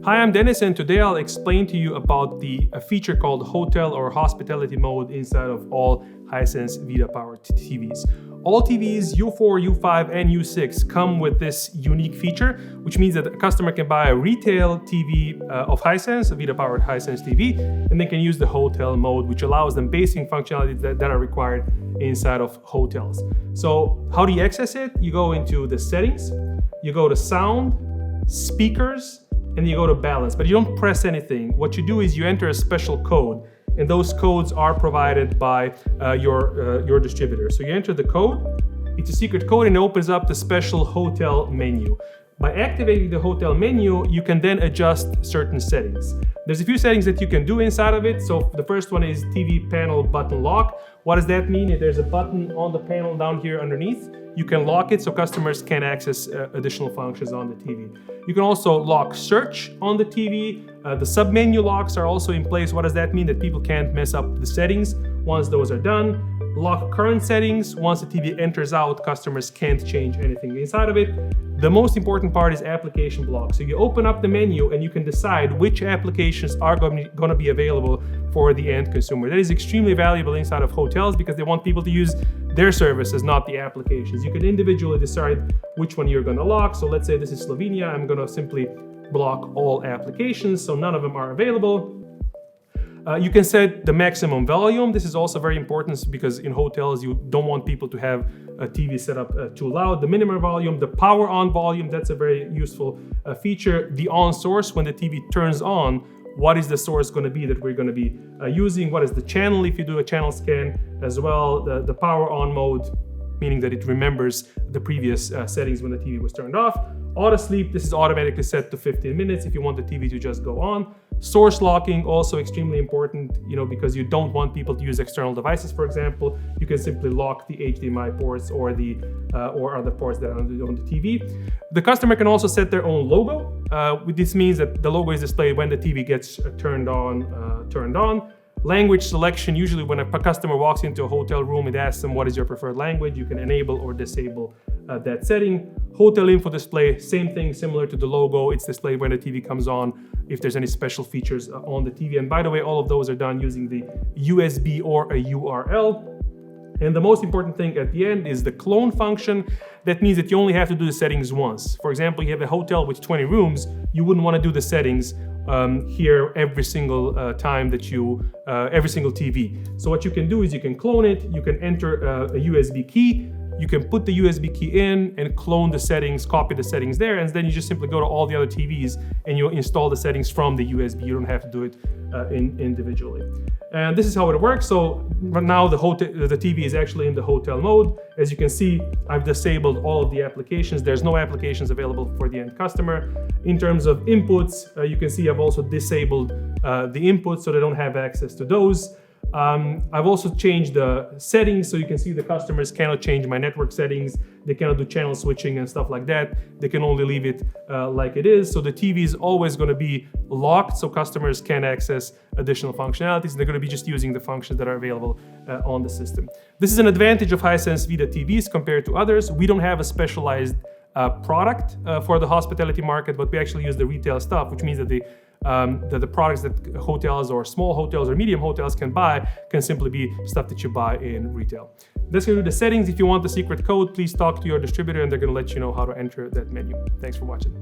Hi, I'm Dennis, and today I'll explain to you about a feature called Hotel or Hospitality Mode inside of all Hisense VIDAA powered TVs. All TVs U4, U5, and U6 come with this unique feature, which means that a customer can buy a retail TV of Hisense, a VIDAA powered Hisense TV, and they can use the hotel mode, which allows them basic functionalities that are required inside of hotels. So how do you access it? You go into the settings, you go to sound, speakers, and you go to balance, but you don't press anything. What you do is you enter a special code, and those codes are provided by your distributor. So you enter the code, it's a secret code, and it opens up the special hotel menu. By activating the hotel menu, you can then adjust certain settings. There's a few settings that you can do inside of it. So the first one is TV panel button lock. What does that mean? There's a button on the panel down here underneath. You can lock it so customers can access additional functions on the TV. You can also lock search on the TV. The submenu locks are also in place. What does that mean? That people can't mess up the settings once those are done. Lock current settings. Once the TV enters out, customers can't change anything inside of it. The most important part is application block. So you open up the menu and you can decide which applications are going to be available for the end consumer. That is extremely valuable inside of hotels because they want people to use their services, not the applications. You can individually decide which one you're going to lock. So let's say this is Slovenia. I'm going to simply block all applications, so none of them are available. You can set the maximum volume. This is also very important because in hotels you don't want people to have a TV set up too loud. The minimum volume, the power on volume, that's a very useful feature. The on source, when the TV turns on, what is the source going to be that we're going to be using? What is the channel if you do a channel scan as well? The power on mode, meaning that it remembers the previous settings when the TV was turned off. Auto sleep, this is automatically set to 15 minutes if you want the TV to just go on. Source locking, also extremely important, because you don't want people to use external devices, for example. You can simply lock the HDMI ports or other ports that are on the TV. The customer can also set their own logo. This means that the logo is displayed when the TV gets turned on. Language selection, usually when a customer walks into a hotel room, it asks them what is your preferred language. You can enable or disable that setting. Hotel info display, same thing, similar to the logo. It's displayed when the TV comes on, if there's any special features on the TV. And by the way, all of those are done using the USB or a URL. And the most important thing at the end is the clone function. That means that you only have to do the settings once. For example, you have a hotel with 20 rooms, you wouldn't want to do the settings here every single time that every single TV. So what you can do is you can clone it, you can enter a USB key, you can put the USB key in and clone the settings, copy the settings there, and then you just simply go to all the other TVs and you install the settings from the USB. You don't have to do it individually. And this is how it works. So right now the TV is actually in the hotel mode. As you can see, I've disabled all of the applications. There's no applications available for the end customer. In terms of inputs, you can see I've also disabled the inputs so they don't have access to those. I've also changed the settings, so you can see the customers cannot change my network settings. They cannot do channel switching and stuff like that. They can only leave it like it is. So the TV is always going to be locked, so customers can access additional functionalities. They're going to be just using the functions that are available on the system. This is an advantage of Hisense VIDAA TVs compared to others. We don't have a specialized product for the hospitality market, but we actually use the retail stuff, which means that the products that hotels or small hotels or medium hotels can buy can simply be stuff that you buy in retail. That's going to do the settings. If you want the secret code, please talk to your distributor and they're going to let you know how to enter that menu. Thanks for watching.